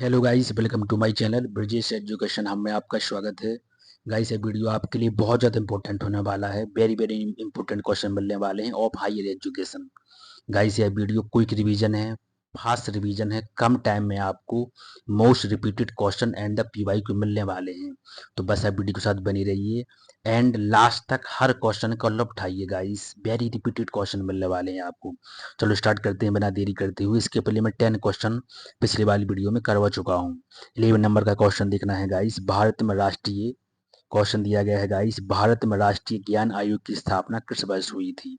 Hello guys, welcome to my channel Brijesh Education. हम में आपका स्वागत है। गाइस, ये वीडियो आपके लिए बहुत ज़्यादा इंपॉर्टेंट होने वाला है। वेरी वेरी इंपॉर्टेंट क्वेश्चन मिलने वाले हैं ऑफ हायर एजुकेशन। गाइस, यह वीडियो क्विक रिवीजन है, फास्ट रिवीजन है। कम टाइम में आपको most repeated question and the PYQ मिलने वाले हैं। तो बस आप वीडियो के साथ बनी रहिए एंड लास्ट तक हर क्वेश्चन का लुत्फ उठाइए। गाइस, वेरी रिपीटेड क्वेश्चन मिलने वाले हैं आपको। चलो स्टार्ट करते हैं बिना देरी करते हुए। इसके पहले मैं 10 क्वेश्चन पिछली वाली वीडियो में करवा चुका हूँ। 11 नंबर का क्वेश्चन देखना है गाइस। भारत में राष्ट्रीय क्वेश्चन दिया गया है गाइस, भारत में राष्ट्रीय ज्ञान आयोग की स्थापना किस वर्ष हुई थी?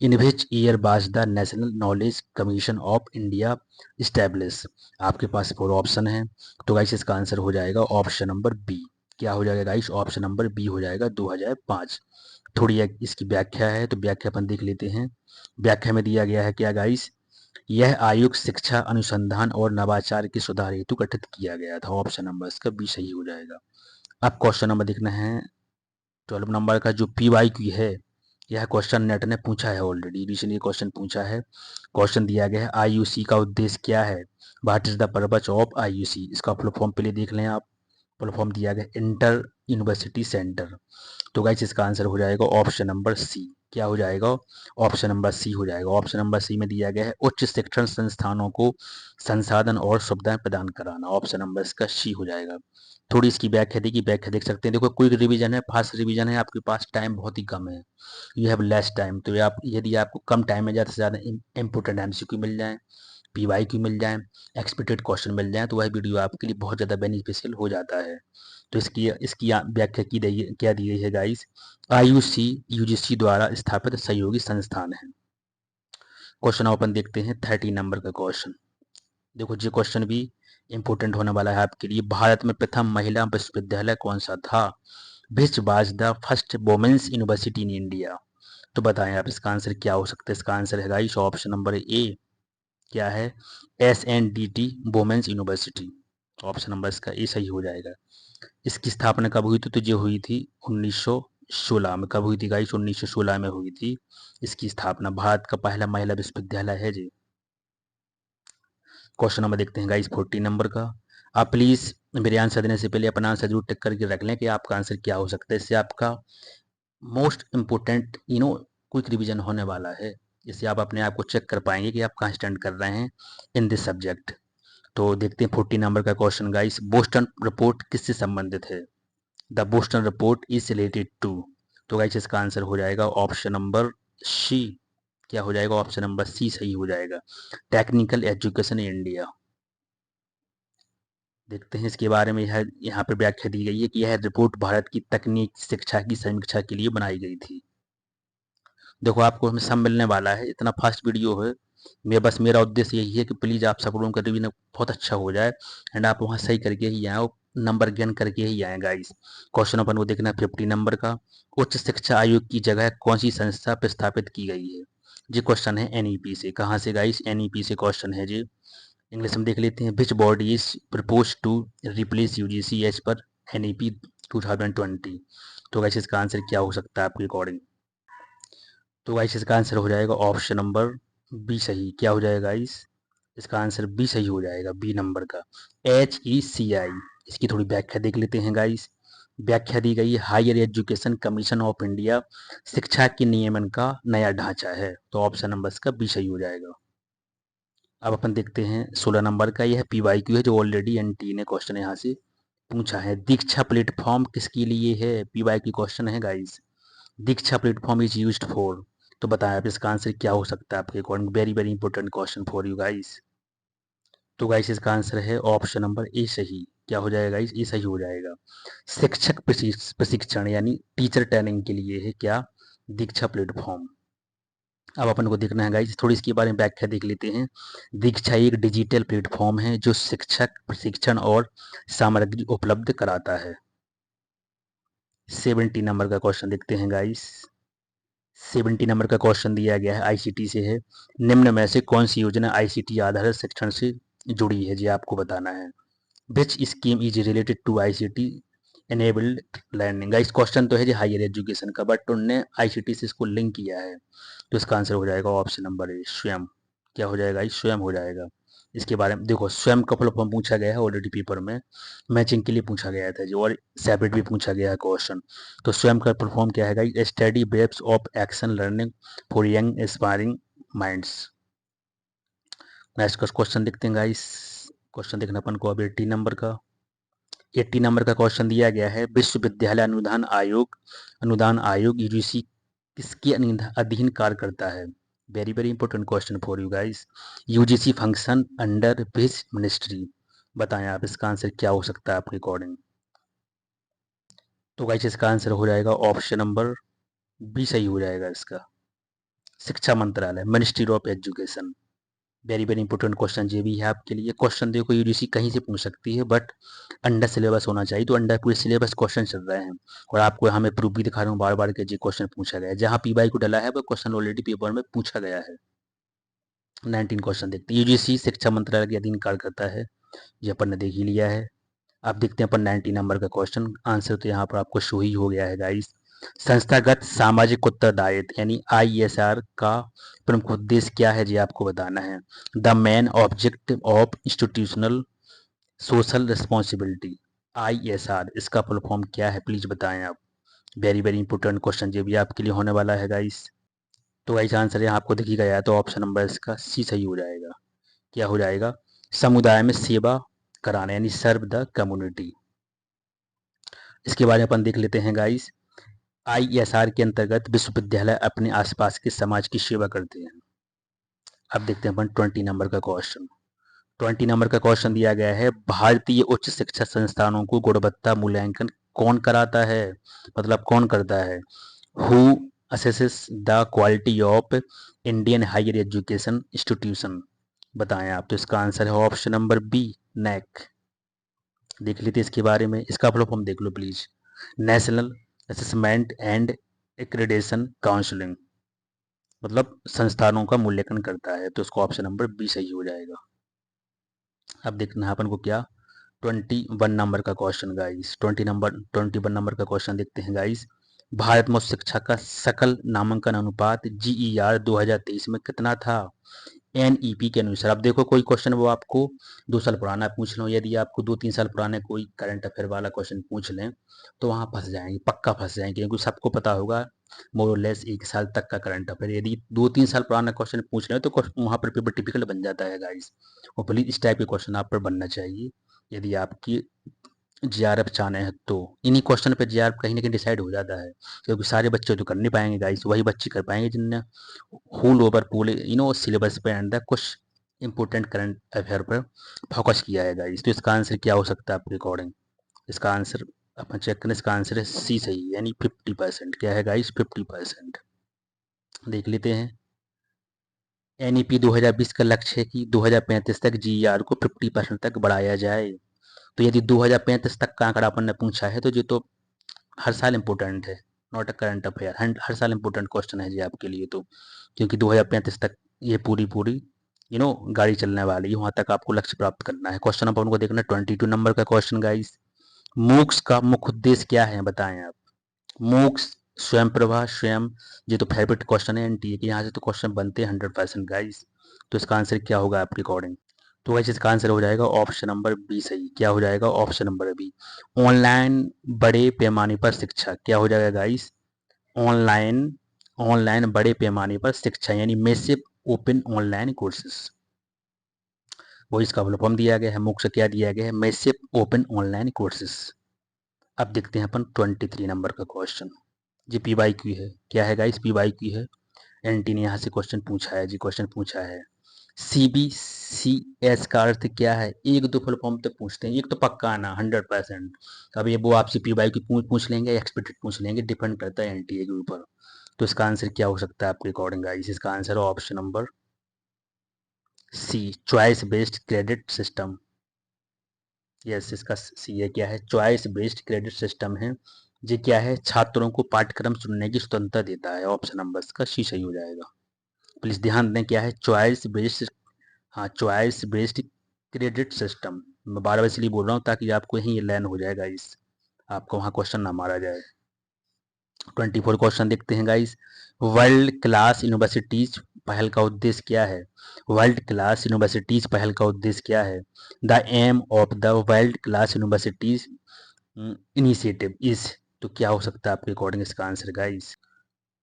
In which year was the national knowledge commission of India establish? आपके पास 4 ऑप्शन है। तो गाइस, इसका आंसर हो जाएगा ऑप्शन नंबर बी। क्या हो जाएगा गाइस? ऑप्शन नंबर बी हो जाएगा 2005। थोड़ी इसकी व्याख्या है, तो व्याख्या अपन देख लेते हैं। व्याख्या में दिया गया है क्या गाइस? यह आयोग शिक्षा, अनुसंधान और नवाचार के सुधार हेतु गठित किया गया था। ऑप्शन नंबर इसका बी सही हो जाएगा। अब क्वेश्चन नंबर देखना है 12 नंबर का, जो PYQ है। यह क्वेश्चन नेट ने पूछा है, ऑलरेडी रिसेंटली क्वेश्चन पूछा है। क्वेश्चन दिया गया है IUC का उद्देश्य क्या है? What is the purpose of IUC? इसका फुल फॉर्म पहले देख लें आप। फुल फॉर्म दिया गया इंटर यूनिवर्सिटी सेंटर। तो गाइस, इसका आंसर हो जाएगा ऑप्शन नंबर सी। क्या हो जाएगा? ऑप्शन नंबर सी हो जाएगा। ऑप्शन नंबर सी में दिया गया है उच्च शिक्षण संस्थानों को संसाधन और सुविधाएं प्रदान कराना। ऑप्शन नंबर इसका सी हो जाएगा। थोड़ी इसकी व्याख्या देखिए, व्याख्या देख सकते हैं। देखो, क्विक रिवीजन है, फास्ट रिवीजन है। आपके पास टाइम बहुत ही कम है, यू हैव लेस टाइम। तो आप यदि आपको कम टाइम में ज़्यादा से ज़्यादा इंपोर्टेंट MCQ मिल जाए, PYQ मिल जाए, एक्सपेक्टेड क्वेश्चन मिल जाए, तो वह वीडियो आपके लिए बहुत ज़्यादा बेनिफिशियल हो जाता है। तो इसकी इसकी व्याख्या की गई क्या दी गई है गाइस? IUC UGC द्वारा स्थापित सहयोगी संस्थान है। क्वेश्चन अपन देखते हैं 13 नंबर का क्वेश्चन। देखो, ये क्वेश्चन भी इंपॉर्टेंट होने वाला है आपके लिए। भारत में प्रथम महिला विश्वविद्यालय कौन सा था? Which was the first women's university in India? तो बताएं आप, इसका आंसर क्या हो सकता है? इसका आंसर है गाइस ऑप्शन नंबर ए। क्या है? SNDT women's university. Option number इसका ए सही हो जाएगा। इसकी स्थापना कब हुई थी? तो जो हुई थी 1916 में। कब हुई थी गाइस? 1916 में हुई थी इसकी स्थापना। भारत का पहला महिला विश्वविद्यालय है जी। क्वेश्चन नंबर देखते हैं गाइस 14 नंबर का। आप प्लीज मेरे आंसर देने से पहले अपना आंसर जरूर टिक करके रख लें कि आपका आंसर क्या हो सकता है। इससे आपका मोस्ट इम्पोर्टेंट क्विक रिवीजन होने वाला है। इससे आप अपने आप को चेक कर पाएंगे कि आप कहाँ स्टैंड कर रहे हैं इन दिस सब्जेक्ट। तो देखते हैं 14 नंबर का क्वेश्चन गाइस। बोस्टन रिपोर्ट किससे संबंधित है? The Boston report is related to. तो गाइस, इसका आंसर हो जाएगा ऑप्शन नंबर सी। क्या हो जाएगा? ऑप्शन नंबर सी सही हो जाएगा। Technical education in India. देखते हैं इसके बारे में। यह यहाँ पर व्याख्या दी गई है कि यह रिपोर्ट भारत की तकनीक शिक्षा की समीक्षा के लिए बनाई गई थी। देखो, आपको हमें सब मिलने वाला है, इतना फास्ट वीडियो है। मेरा उद्देश्य यही है कि प्लीज़ आप सब लोगों का रिवीजन बहुत अच्छा हो जाए एंड आप वहाँ सही करके ही आए, नंबर गेन करके ही आए गाइस। क्वेश्चन अपन को देखना है 50 नंबर का। उच्च शिक्षा आयोग की जगह कौन सी संस्था प्रस्थापित की गई है? जी क्वेश्चन है NEP से। कहाँ से गाइस? NEP से क्वेश्चन है जी। इंग्लिश में देख लेते हैं। Which body is propose to replace UGC as per NEP 2020? तो गाइस, इसका आंसर क्या हो सकता है आपके अकॉर्डिंग? तो गाइस, इसका आंसर हो जाएगा ऑप्शन नंबर बी सही। क्या हो जाएगा गाइस? इसका आंसर बी सही हो जाएगा, बी नंबर का HECI। इसकी थोड़ी व्याख्या देख लेते हैं गाइस। व्याख्या दी गई higher education commission of India शिक्षा के नियमन का नया ढांचा है। तो ऑप्शन नंबर इसका बी सही हो जाएगा। अब अपन देखते हैं 16 नंबर का। यह PYQ है, जो ऑलरेडी NT ने क्वेश्चन यहाँ से पूछा है। दीक्षा प्लेटफॉर्म किसके लिए है? PYQ क्वेश्चन है guys. Diksha platform is used for. तो बताएं आप, इसका आंसर क्या हो सकता है आपके according? Very very important question for you guys. तो गाइस, इसका आंसर है ऑप्शन नंबर ए सही। क्या हो जाएगा गाइस? ए सही हो जाएगा। शिक्षक प्रशिक्षण यानी टीचर ट्रेनिंग के लिए है क्या? दीक्षा प्लेटफॉर्म। अब अपन को देखना है गाइस, थोड़ी इसके बारे में व्याख्या देख लेते हैं। दीक्षा एक डिजिटल प्लेटफॉर्म है जो शिक्षक प्रशिक्षण और सामग्री उपलब्ध कराता है। 70 नंबर का क्वेश्चन देखते हैं गाइस। 70 नंबर का क्वेश्चन दिया गया है, ICT से है। निम्न में से कौन सी योजना ICT आधारित शिक्षण से जुड़ी है? जी आपको बताना है। Which scheme is related to ICT enabled learning? इस क्वेश्चन तो है जी हायर एजुकेशन का, बट उनने ICT से इसको लिंक किया है। तो इसका आंसर हो जाएगा ऑप्शन नंबर ए, स्वयं। क्या हो जाएगा? स्वयं हो जाएगा। इसके बारे में देखो, स्वयं का फुल फॉर्म पूछा गया है ऑलरेडी पेपर में, मैचिंग के लिए पूछा गया था जो, और सेपरेट भी पूछा गया है क्वेश्चन। तो स्वयं का फुल फॉर्म क्या है? Study webs of action learning for young aspiring minds. Next question देखते हैं गाइस। क्वेश्चन देखना अपन को अब 80 नंबर का। 80 नंबर का क्वेश्चन दिया गया है, विश्वविद्यालय अनुदान आयोग यूजीसी किसके अधीन कार्य करता है? Very very important question for you guys. UGC function under which ministry? बताएं आप, इसका आंसर क्या हो सकता है आपके अकॉर्डिंग? तो गाइस इसका आंसर हो जाएगा ऑप्शन नंबर बी सही हो जाएगा इसका, शिक्षा मंत्रालय, ministry of education. Very very important question ये भी है आपके लिए। क्वेश्चन देखो, यूजीसी कहीं से पूछ सकती है बट अंडर सिलेबस होना चाहिए, तो अंडर पूरे सिलेबस क्वेश्चन चल रहे हैं। और आपको यहाँ मैं प्रूफ भी दिखा रहा हूँ बार बार के जी क्वेश्चन पूछा गया है, जहाँ पी वाई को डला है वो क्वेश्चन ऑलरेडी पेपर में पूछा गया है। 19 क्वेश्चन देखते हैं। यूजीसी शिक्षा मंत्रालय के अधीन कार्य करता है, ये अपन ने देख ही लिया है। अब देखते हैं अपन 19 नंबर का क्वेश्चन। आंसर तो यहाँ पर आपको शो ही हो गया है गाइस। संस्थागत सामाजिक उत्तरदायित्व यानी आईएसआर का प्रमुख उद्देश्य क्या है जी, आपको बताना है। The main objective of institutional social responsibility, ISR, इसका फुल फॉर्म क्या है प्लीज बताएं आप। वेरी वेरी इंपॉर्टेंट क्वेश्चन ये भी आपके लिए होने वाला है गाइस। तो गाइस आंसर यहाँ आपको दिख ही गया है, तो ऑप्शन नंबर इसका सी सही हो जाएगा। क्या हो जाएगा? समुदाय में सेवा कराना यानी सर्व द कम्युनिटी। इसके बारे में अपन देख लेते हैं गाइस। आईएसआर के अंतर्गत विश्वविद्यालय अपने आसपास के समाज की सेवा करते हैं। अब देखते हैं अपन 20 नंबर का क्वेश्चन। 20 नंबर का क्वेश्चन दिया गया है, भारतीय उच्च शिक्षा संस्थानों को गुणवत्ता मूल्यांकन कौन कराता है? मतलब कौन करता है? Who assesses the quality of Indian higher education institution? बताएं आप। तो इसका आंसर है ऑप्शन नंबर बी, नैक। देख लेते इसके बारे में, इसका फुल फॉर्म देख लो please. National assessment and accreditation counselling, मतलब संस्थानों का मूल्यांकन करता है, तो इसका ऑप्शन नंबर बी सही हो जाएगा। अब देखना है अपन को क्या, 21 नंबर का क्वेश्चन गाइस। 21 नंबर का क्वेश्चन देखते हैं गाइस। भारत में उच्च शिक्षा का सकल नामांकन अनुपात जीईआर 2023 में कितना था एनईपी के अनुसार? अब देखो, कोई क्वेश्चन वो आपको 2 साल पुराना पूछ लो, यदि आपको 2-3 साल पुराने कोई करंट अफेयर वाला क्वेश्चन पूछ लें तो वहाँ फंस जाएंगे, पक्का फंस जाएंगे, क्योंकि सबको पता होगा मोर और लेस 1 साल तक का करंट अफेयर। यदि 2-3 साल पुराना क्वेश्चन पूछ लें तो वहाँ पर पेपर टिपिकल बन जाता है गाइस। और प्लीज इस टाइप के क्वेश्चन आप पर बनना चाहिए यदि आपकी जीआरएफ चाहना है तो। इन्हीं क्वेश्चन पे जीआरएफ कहीं ना कहीं डिसाइड हो जाता है, क्योंकि सारे बच्चे तो कर नहीं पाएंगे गाइस, वही बच्चे कर पाएंगे जिनने होल ओवर पूरे सिलेबस पे एंड द कुछ इंपॉर्टेंट करंट अफेयर पर फोकस किया है गाइस। तो इसका आंसर क्या हो सकता है आपके अकॉर्डिंग? इसका आंसर अपन चेक करें, इसका आंसर है सी सही, यानी 50%। क्या है गाइस? 50%। देख लेते हैं। एनईपी 2020 का लक्ष्य है कि 2035 तक जीईआर को 50% तक बढ़ाया जाए। तो यदि 2035 तक का आंकड़ा अपन ने पूछा है तो ये तो हर साल इम्पोर्टेंट है, नॉट अ करंट अफेयर। हर साल इम्पोर्टेंट क्वेश्चन है जी आपके लिए तो, क्योंकि 2035 तक ये पूरी पूरी गाड़ी चलने वाली है, वहाँ तक आपको लक्ष्य प्राप्त करना है। क्वेश्चन अपन को देखना 22 नंबर का क्वेश्चन गाइस। मूक्स का मुख्य उद्देश्य क्या है बताएं आप। मूक्स स्वयं प्रभा स्वयं, ये तो फेवरेट क्वेश्चन है एनटीए के, यहाँ से तो क्वेश्चन बनते हैं 100% गाइस। तो इसका आंसर क्या होगा आपके अकॉर्डिंग? तो गाइस इसका आंसर हो जाएगा ऑप्शन नंबर बी सही। क्या हो जाएगा? ऑप्शन नंबर बी, ऑनलाइन बड़े पैमाने पर शिक्षा। क्या हो जाएगा गाइस? ऑनलाइन ऑनलाइन बड़े पैमाने पर शिक्षा यानी मेसिव ओपन ऑनलाइन कोर्सेज, वो इसका फुल फॉर्म दिया गया है। मुख्य क्या दिया गया है? Massive open online courses. अब देखते हैं अपन 23 नंबर का क्वेश्चन। जी पी वाई क्यू है। क्या है गाइस? पी वाई क्यू है। एनटी ने यहाँ से क्वेश्चन पूछा है जी, क्वेश्चन पूछा है सीबीसीएस का अर्थ क्या है? एक दो फुल फॉर्म तो पूछते हैं, एक तो पक्का आना 100%। अब ये वो आपसे पी वाई की पूछ लेंगे, एक्सपेक्टेड पूछ लेंगे, डिपेंड करता है एनटीए के ऊपर। तो इसका आंसर क्या हो सकता है आपके अकॉर्डिंग गाइस? इसका आंसर है option number C, choice based credit system. Yes, इसका सी है। क्या है? चॉइस बेस्ड क्रेडिट सिस्टम है। ये क्या है? छात्रों को पाठ्यक्रम चुनने की स्वतंत्रता देता है। ऑप्शन नंबर इसका सी सही हो जाएगा। प्लीज ध्यान दें, क्या है? चॉइस बेस्ड, हाँ, चॉइस बेस्ड क्रेडिट सिस्टम। मैं बार बार इसलिए बोल रहा हूँ ताकि आपको यही ये लर्न हो जाएगा, इस आपको वहाँ क्वेश्चन ना मारा जाए। 24 क्वेश्चन देखते हैं गाइस। वर्ल्ड क्लास यूनिवर्सिटीज पहल का उद्देश्य क्या है? वर्ल्ड क्लास यूनिवर्सिटीज पहल का उद्देश्य क्या है? The aim of the world class universities initiative is. तो क्या हो सकता है आपके अकॉर्डिंग इसका आंसर गाइस?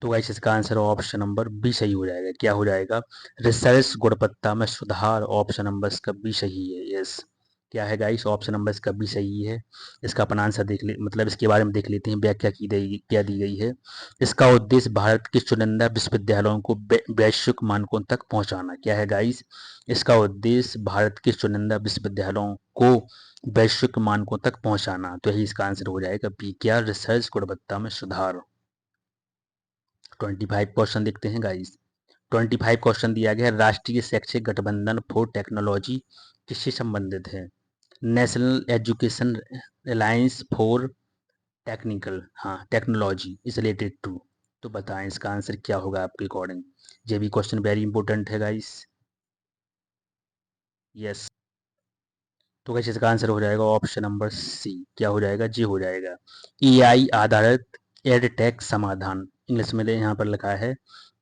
तो गाइस इसका आंसर ऑप्शन नंबर बी सही हो जाएगा। क्या हो जाएगा? रिसर्च गुणवत्ता में सुधार। ऑप्शन नंबर इसका बी सही है। यस, क्या है गाइस? ऑप्शन नंबर इसका बी सही है। इसका अपन आंसर देख ले, मतलब इसके बारे में देख लेते हैं व्याख्या क्या दी गई है। इसका उद्देश्य भारत के चुनिंदा विश्वविद्यालयों को वैश्विक मानकों तक पहुंचाना। क्या है गाइस? इसका उद्देश्य भारत के चुनिंदा विश्वविद्यालयों को वैश्विक मानकों तक पहुंचाना। तो यही इसका आंसर हो जाएगा बी। क्या? रिसर्च गुणवत्ता में सुधार। 25 क्वेश्चन देखते हैं गाइस। 25 क्वेश्चन दिया गया है, राष्ट्रीय शैक्षिक गठबंधन फॉर टेक्नोलॉजी किससे संबंधित है? National education alliance for technical, हाँ, टेक्नोलॉजी इज रिलेटेड टू। तो बताएं इसका आंसर क्या होगा आपके अकॉर्डिंग? ये भी क्वेश्चन वेरी इंपॉर्टेंट है गाइस। यस, तो गाइस इसका आंसर हो जाएगा ऑप्शन नंबर सी। क्या हो जाएगा? जी हो जाएगा। एआई आधारित एडटेक समाधान, इंग्लिश में यहाँ पर लिखा है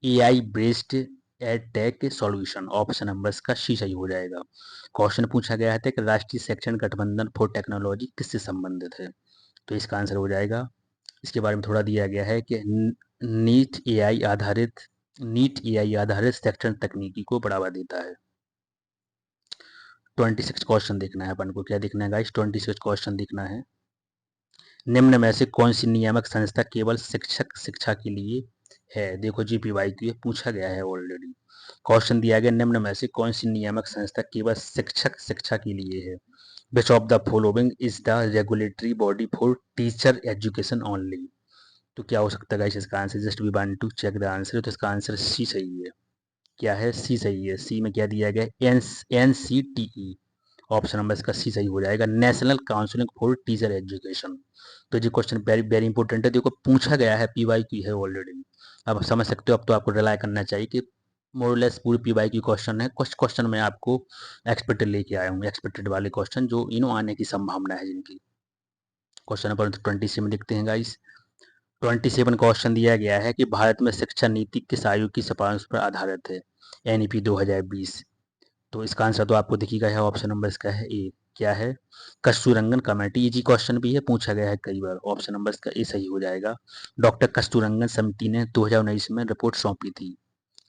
AI based edtech solution. Option number इसका सी सही हो जाएगा। क्वेश्चन पूछा गया था कि राष्ट्रीय शैक्षणिक गठबंधन फॉर टेक्नोलॉजी किससे संबंधित है? तो इसका आंसर हो जाएगा, इसके बारे में थोड़ा दिया गया है कि नीट एआई आधारित शिक्षण तकनीकी को बढ़ावा देता है। 26 क्वेश्चन देखना है अपन को। क्या देखना है गाइस? 26 क्वेश्चन देखना है। निम्न में से कौन सी नियामक संस्था केवल शिक्षक शिक्षा के लिए है? देखो जीपीवाईक्यू ये पूछा गया है ऑलरेडी। क्वेश्चन दिया गया, निम्न में से कौन सी नियामक संस्था केवल शिक्षक शिक्षा के लिए है? Which of the following is the regulatory body for teacher education only? तो क्या हो सकता है गाइस इसका answer? Just we want to check the answer. तो इसका आंसर सी सही है। क्या है? सी सही है। सी में क्या दिया गया है? एनसीटीई। ऑप्शन नंबर इसका सी सही हो जाएगा, national counselling for teacher education. तो ये क्वेश्चन वेरी वेरी इंपॉर्टेंट है, देखो पूछा गया है, पीवाई की है ऑलरेडी। अब समझ सकते हो, अब तो आपको रिलाई करना चाहिए कि मोरलेस पूरी पीवाई की क्वेश्चन है। कुछ क्वेश्चन मैं आपको एक्सपेक्टेड लेके आया हूँ, एक्सपेक्टेड वाले क्वेश्चन जो आने की संभावना है जिनकी। क्वेश्चन नंबर 27 देखते हैं गाइस। 27 क्वेश्चन दिया गया है कि भारत में शिक्षा नीति किस आयु की सिफारिश पर आधारित है? एनईपी 2020। तो इसका आंसर तो आपको दिखेगा है, ऑप्शन नंबर इसका है ए। क्या है? कस्तूरंगन कमेटी। इजी क्वेश्चन भी है, पूछा गया है कई बार। ऑप्शन नंबर इसका ए सही हो जाएगा। डॉक्टर कस्तूरंगन समिति ने 2019 में रिपोर्ट सौंपी थी।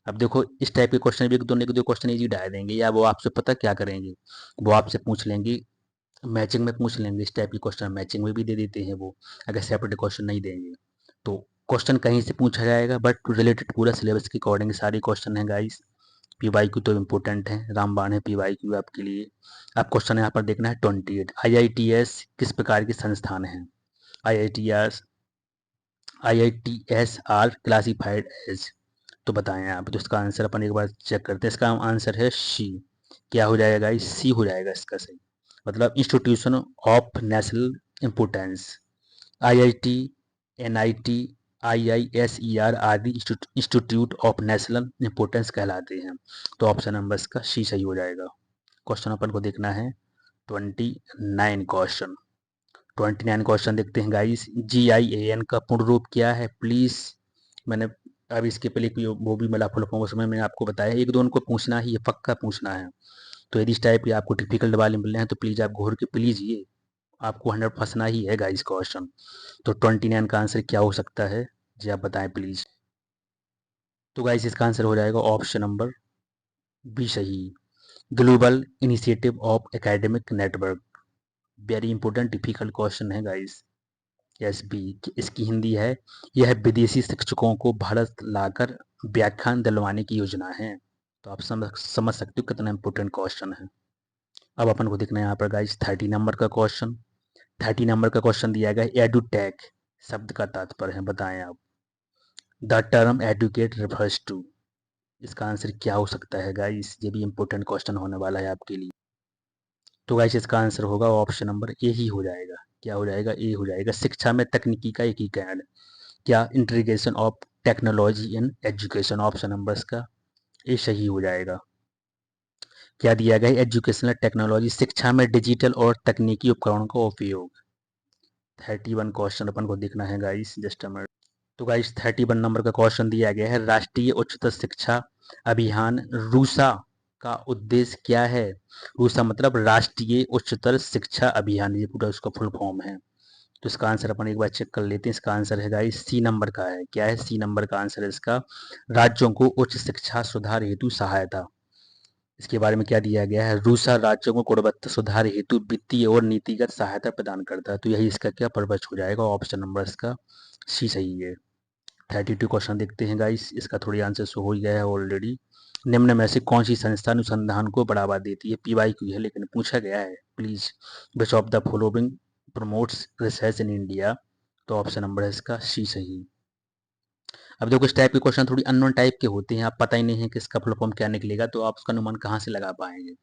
अब देखो इस टाइप के क्वेश्चन भी एक दो क्वेश्चन इजी डाल देंगे, या वो आपसे पता क्या करेंगे, वो आपसे पूछ लेंगे, मैचिंग में पूछ लेंगे। इस टाइप के क्वेश्चन मैचिंग में भी दे देते हैं वो, अगर सेपरेट क्वेश्चन नहीं देंगे तो। क्वेश्चन कहीं से पूछा जाएगा बट रिलेटेड पूरा सिलेबस के अकॉर्डिंग सारे क्वेश्चन है गाइस। पीवाई क्यू तो इम्पोर्टेंट है, रामबाण है पीवाई क्यू आपके लिए। आप क्वेश्चन यहाँ पर देखना है 28, आईआईटीएस किस प्रकार के संस्थान है? IITs IITs are classified as. तो बताएं आप। तो इसका आंसर अपन एक बार चेक करते हैं। इसका आंसर है सी। क्या हो जाएगा? सी हो जाएगा इसका सही, मतलब institution of national importance. IIT, NIT, IISER आदि इंस्टीट्यूट ऑफ नेशनल इंपोर्टेंस कहलाते हैं। तो ऑप्शन नंबर इसका सी सही हो जाएगा। क्वेश्चन अपन को देखना है 29 क्वेश्चन। 29 क्वेश्चन देखते हैं गाइस। GIAN का पूर्ण रूप क्या है प्लीज? मैंने अब इसके पहले कोई वो भी मिला फुल फॉर्म, उसमें मैंने आपको बताया, एक दो उनको पूछना ही है, पक्का पूछना है। तो यदि इस टाइप के आपको डिफिकल्ट वाले मिल रहे हैं तो प्लीज आप घोर के प्लीज ये आपको 100 फंसना ही है गाइस क्वेश्चन। तो 29 का आंसर क्या हो सकता है जी, आप बताएं प्लीज। तो गाइस इसका आंसर हो जाएगा ऑप्शन नंबर बी सही, global initiative of academic network. Very important difficult question है गाइस। यस बी, इसकी हिंदी है, यह विदेशी शिक्षकों को भारत लाकर व्याख्यान दिलवाने की योजना है। तो आप समझ सकते हो कितना इंपॉर्टेंट क्वेश्चन है। अब अपन को देखना है यहाँ पर गाइस 30 नंबर का क्वेश्चन। 30 नंबर का क्वेश्चन दिया गया एडुटेक शब्द का तात्पर्य है, बताएं आप। The term educate refers to. इसका आंसर क्या हो सकता है गाइस? ये भी इंपॉर्टेंट क्वेश्चन होने वाला है आपके लिए। तो गाइस इसका आंसर होगा ऑप्शन नंबर ए ही हो जाएगा। क्या हो जाएगा? ए हो जाएगा, शिक्षा में तकनीकी का एकीकरण। क्या? Integration of technology in education. Option number इसका ए सही हो जाएगा। क्या दिया गया? एजुकेशनल टेक्नोलॉजी, शिक्षा में डिजिटल और तकनीकी उपकरणों का उपयोग। 31 क्वेश्चन अपन को देखना है गाइस, जस्ट अ मिनट। तो गाइस 31 नंबर का क्वेश्चन दिया गया है, राष्ट्रीय उच्चतर शिक्षा अभियान रूसा का उद्देश्य क्या है? रूसा मतलब राष्ट्रीय उच्चतर शिक्षा अभियान, ये पूरा उसका फुल फॉर्म है। तो इसका आंसर अपन एक बार चेक कर लेते हैं। इसका आंसर है गाइस सी नंबर का है। क्या है? सी नंबर का आंसर है इसका, राज्यों को उच्च शिक्षा सुधार हेतु सहायता। इसके बारे में क्या दिया गया है? रूसा राज्यों को गुणवत्ता सुधार हेतु वित्तीय और नीतिगत सहायता प्रदान करता है। तो यही इसका क्या पर्पज हो जाएगा, ऑप्शन नंबर इसका सी सही है। 32 क्वेश्चन देखते हैं गाइस, इसका थोड़ी आंसर शो हो ही गया है ऑलरेडी। निम्न में से कौन सी संस्था अनुसंधान को बढ़ावा देती है? पीवाईक्यू है लेकिन पूछा गया है। Please which of the following promotes research in India? तो ऑप्शन नंबर है इसका सी सही। अब देखो इस टाइप के क्वेश्चन थोड़ी अननोन टाइप के होते हैं, आप पता ही नहीं है कि इसका फुल फॉर्म क्या निकलेगा, तो आप उसका अनुमान कहाँ से लगा पाएंगे।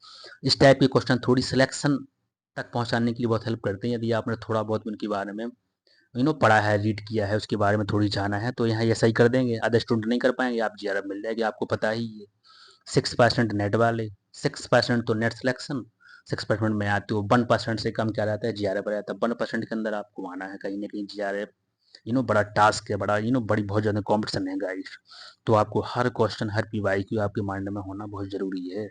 इस टाइप के क्वेश्चन थोड़ी सिलेक्शन तक पहुंचाने के लिए बहुत हेल्प करते हैं। यदि आपने थोड़ा बहुत उनके बारे में पढ़ा है, रीड किया है, उसके बारे में थोड़ी जाना है, तो यहाँ ऐसा ही कर देंगे। अदर स्टूडेंट नहीं कर पाएंगे, आप जीआरएफ मिल जाएगी, आपको पता ही है। 6% नेट वाले, 6% तो नेट सिलेक्शन, 6% में आते हो 1% से कम क्या रहता है, जीआरएफ रहता है। 1% के अंदर आपको आना है कहीं ना कहीं जीआरएफ। बड़ा टास्क है, बड़ा बड़ी बहुत ज़्यादा कॉम्पिटिशन है गाइस। तो आपको हर क्वेश्चन, हर पीवाईक्यू आपके माइंड में होना बहुत ज़रूरी है।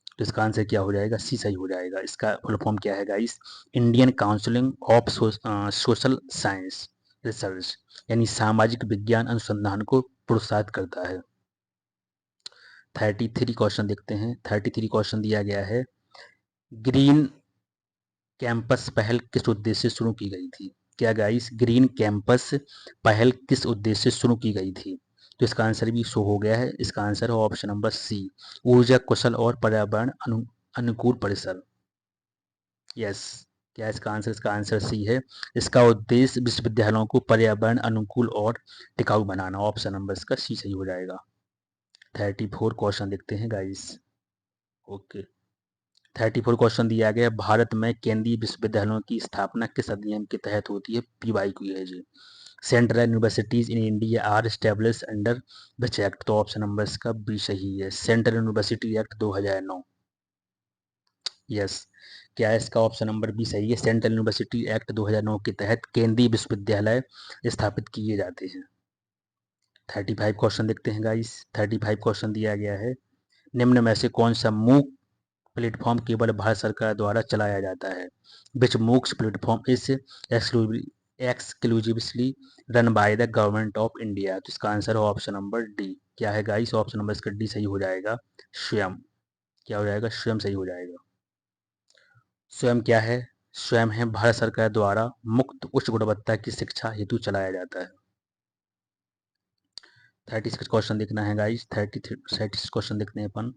तो इसका आंसर क्या हो जाएगा? सी सही हो जाएगा। इसका फुल फॉर्म क्या है guys? Indian counselling of social science research, यानी सामाजिक विज्ञान अनुसंधान को प्रोत्साहित करता है। 33 क्वेश्चन देखते हैं। 33 क्वेश्चन दिया गया है, ग्रीन कैंपस पहल किस उद्देश्य से शुरू की गई थी? क्या गाइस, ग्रीन कैंपस पहल किस उद्देश्य से शुरू की गई थी? तो इसका आंसर भी शो हो गया है। इसका आंसर है ऑप्शन नंबर सी, ऊर्जा कुशल और पर्यावरण अनुकूल परिसर। यस। क्या है इसका आंसर? इसका आंसर सी है। इसका उद्देश्य विश्वविद्यालयों को पर्यावरण अनुकूल और टिकाऊ बनाना। ऑप्शन नंबर इसका सी सही हो जाएगा। 34 क्वेश्चन देखते हैं गाइस। ओके, 34 क्वेश्चन दिया गया है, भारत में केंद्रीय विश्वविद्यालयों की स्थापना किस अधिनियम के तहत होती है? पीवाईक्यू है जी। Central universities in India are establish under which act? तो ऑप्शन नंबर इसका बी सही है, सेंट्रल यूनिवर्सिटी एक्ट 2009। यस। क्या है इसका? ऑप्शन नंबर बी सही है, सेंट्रल यूनिवर्सिटी एक्ट 2009 के तहत केंद्रीय विश्वविद्यालय स्थापित किए जाते हैं। 35 क्वेश्चन देखते हैं गाइस। 35 क्वेश्चन दिया गया है, निम्न में से कौन सा मूक प्लेटफॉर्म केवल भारत सरकार द्वारा चलाया जाता है? Which MOOCs platform is exclusively run by the government of India? तो इसका आंसर है ऑप्शन नंबर डी। क्या है गाइस? ऑप्शन नंबर इसका डी सही हो जाएगा, स्वयं। क्या हो जाएगा? स्वयं सही हो जाएगा। स्वयं क्या है? स्वयं है भारत सरकार द्वारा मुक्त उच्च गुणवत्ता की शिक्षा हेतु चलाया जाता है। 36 क्वेश्चन देखना है गाइस। 36 क्वेश्चन देखते हैं अपन।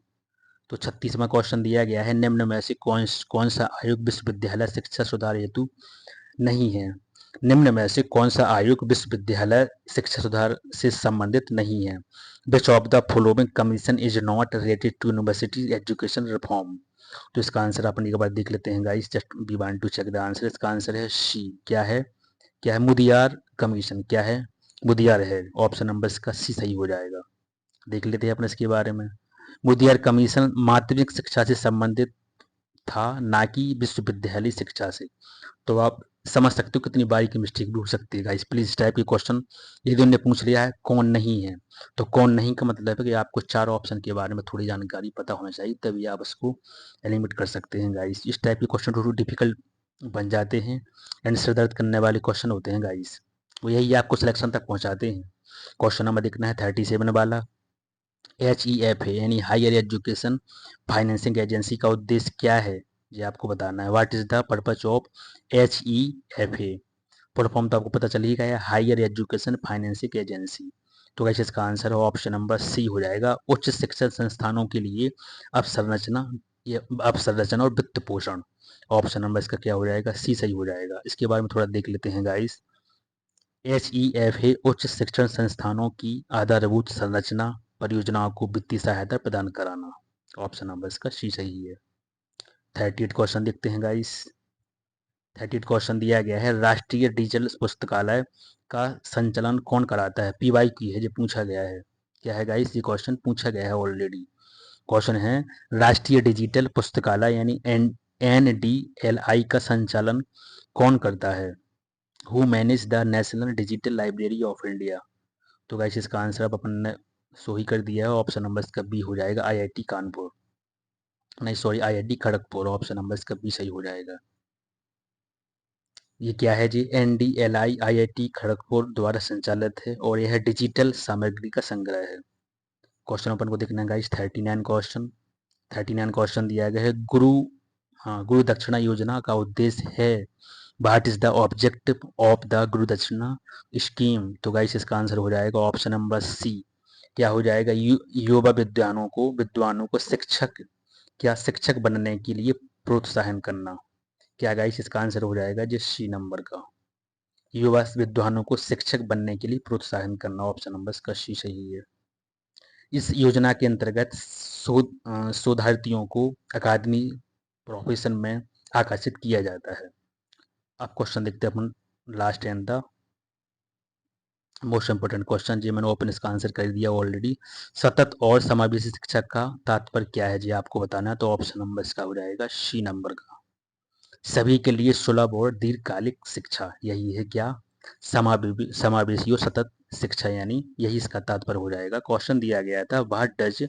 तो 36वां क्वेश्चन दिया गया है, निम्न में से कौन सा आयोग विश्वविद्यालय शिक्षा सुधार हेतु नहीं है? निम्न में से कौन सा आयोग विश्वविद्यालय शिक्षा सुधार से संबंधित नहीं है? Which of the following commission is not related to university education reform? तो इसका आंसर अपन एक बार देख लेते हैं guys, just we want to check the answer. इसका आंसर है सी। क्या है? क्या है? मुदियार कमीशन। क्या है? मुदियार है। ऑप्शन नंबर इसका सी सही हो जाएगा। देख लेते हैं अपन इसके बारे में। मुदियार कमीशन माध्यमिक शिक्षा से संबंधित था, ना कि विश्वविद्यालय शिक्षा से। तो आप समझ सकते हो कितनी बारीकी मिस्टेक भी हो सकती है गाइस। प्लीज इस टाइप के क्वेश्चन यदि उन्होंने पूछ लिया है कौन नहीं है, तो कौन नहीं का मतलब है कि आपको चार ऑप्शन के बारे में थोड़ी जानकारी पता होना चाहिए, तभी आप उसको एलिमिट कर सकते हैं गाइस। इस टाइप के क्वेश्चन थोड़ी डिफिकल्ट बन जाते हैं एंड सिर दर्द करने वाले क्वेश्चन होते हैं गाइस, वो यही आपको सिलेक्शन तक पहुंचाते हैं। क्वेश्चन नंबर देखना है 37 वाला। HEF है यानी हायर एजुकेशन फाइनेंसिंग एजेंसी का उद्देश्य क्या है, ये आपको बताना है। What is the purpose of HEFA? Full form तो आपको पता चल ही गया, हायर एजुकेशन फाइनेंसिंग एजेंसी। तो कैसे इसका आंसर है ऑप्शन नंबर सी हो जाएगा, उच्च शिक्षण संस्थानों के लिए अवसंरचना, ये अवसंरचना और वित्त पोषण। ऑप्शन नंबर इसका क्या हो जाएगा? सी सही हो जाएगा। इसके बारे में थोड़ा देख लेते हैं गाइस। HEFA उच्च शिक्षण संस्थानों की आधारभूत संरचना परियोजनाओं को वित्तीय सहायता प्रदान कराना। ऑप्शन नंबर इसका सी सही है। 38 क्वेश्चन देखते हैं गाइस। 38 क्वेश्चन दिया गया है, राष्ट्रीय डिजिटल पुस्तकालय का संचालन कौन कराता है? PY की है, जो पूछा गया है। क्या है गाइस? ये क्वेश्चन पूछा गया है ऑलरेडी। क्वेश्चन है, राष्ट्रीय डिजिटल पुस्तकालय यानी NDLI का संचालन कौन करता है? Who manage the national digital library of India? तो गाइस इसका आंसर अब अपन ने सो ही कर दिया है, ऑप्शन नंबर इसका बी हो जाएगा, आईआईटी कानपुर, नहीं sorry IIT Kharagpur, option number इसका बी सही हो जाएगा। ये क्या है जी, एनडीएलआई आईआईटी खड़गपुर द्वारा संचालित है और यह डिजिटल सामग्री का संग्रह है। क्वेश्चन अपन को देखना है गाइस 39 क्वेश्चन दिया गया है। गुरु दक्षिणा योजना का उद्देश्य है, what is the objective of the गुरु दक्षिणा स्कीम। तो गाइस इसका आंसर हो जाएगा ऑप्शन नंबर सी, क्या हो जाएगा, युवा विद्वानों को शिक्षक बनने के लिए प्रोत्साहन करना। क्या गाइस इसका आंसर हो जाएगा जी सी नंबर का, युवा विद्वानों को शिक्षक बनने के लिए प्रोत्साहन करना, ऑप्शन नंबर इसका सी सही है। इस योजना के अंतर्गत शोधार्थियों को अकादमी प्रोफेशन में आकर्षित किया जाता है। अब क्वेश्चन देखते हैं अपन, last and the most important question जी, मैंने ओपन इसका आंसर कर दिया ऑलरेडी। सतत और समावेशी शिक्षा का तात्पर्य क्या है जी, आपको बताना है, तो ऑप्शन नंबर इसका हो जाएगा सी नंबर का, सभी के लिए सुलभ और दीर्घकालिक शिक्षा, यही है क्या, समावेशी और सतत शिक्षा, यानी यही इसका तात्पर्य हो जाएगा। क्वेश्चन दिया गया था, what does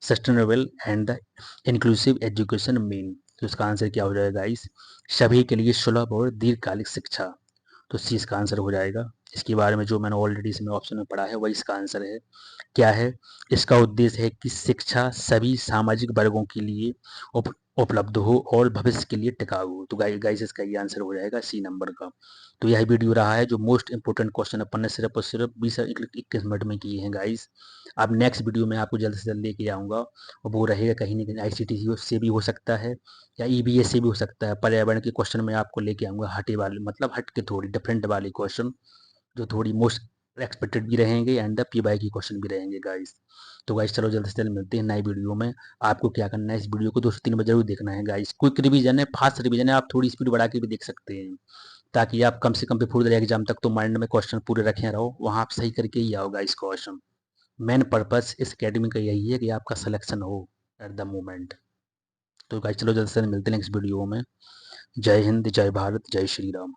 sustainable and the inclusive education mean. तो इसका आंसर क्या हो जाएगा इस, सभी के लिए सुलभ और दीर्घकालिक शिक्षा, तो सी इसका आंसर हो जाएगा। इसके बारे में जो मैंने ऑलरेडी इसमें ऑप्शन में पढ़ा है वही इसका आंसर है। क्या है, इसका उद्देश्य है कि शिक्षा सभी सामाजिक वर्गों के लिए उपलब्ध हो और भविष्य के लिए टिकाऊ हो। तो गाइस इसका ये आंसर हो जाएगा सी नंबर का। तो यह वीडियो रहा है जो मोस्ट इंपोर्टेंट क्वेश्चन अपन ने सिर्फ और सिर्फ 20-21 मिनट में किए हैं गाइस। अब नेक्स्ट वीडियो में आपको जल्द से जल्द लेके आऊँगा और वो रहेगा कहीं ना कहीं आईसीटी से भी हो सकता है या ईबीएस से भी हो सकता है, पर्यावरण के क्वेश्चन में आपको लेके आऊँगा हटे वाले, मतलब हट के थोड़ी डिफरेंट वाली क्वेश्चन, जो थोड़ी मोस्ट एक्सपेक्टेड भी रहेंगे एंड द पीवाई की क्वेश्चन भी रहेंगे गाइस। तो गाइस चलो जल्द से जल्द मिलते हैं नई वीडियो में। आपको क्या करना है, इस वीडियो को 2 से 3 बार जरूर देखना है गाइस। क्विक रिवीजन है, फास्ट रिवीजन है, आप थोड़ी स्पीड बढ़ा के भी देख सकते हैं, ताकि आप कम से कम बिफोर द एग्जाम तक तो माइंड में क्वेश्चन पूरे रखे रहो, वहाँ आप सही करके ही आओ गाइस क्वेश्चन। मेन पर्पस इस अकेडमी का यही है कि आपका सिलेक्शन हो एट द मोमेंट। तो गाइस चलो जल्द से जल्द मिलते हैं नेक्स्ट वीडियो में। जय हिंद, जय भारत, जय श्री राम।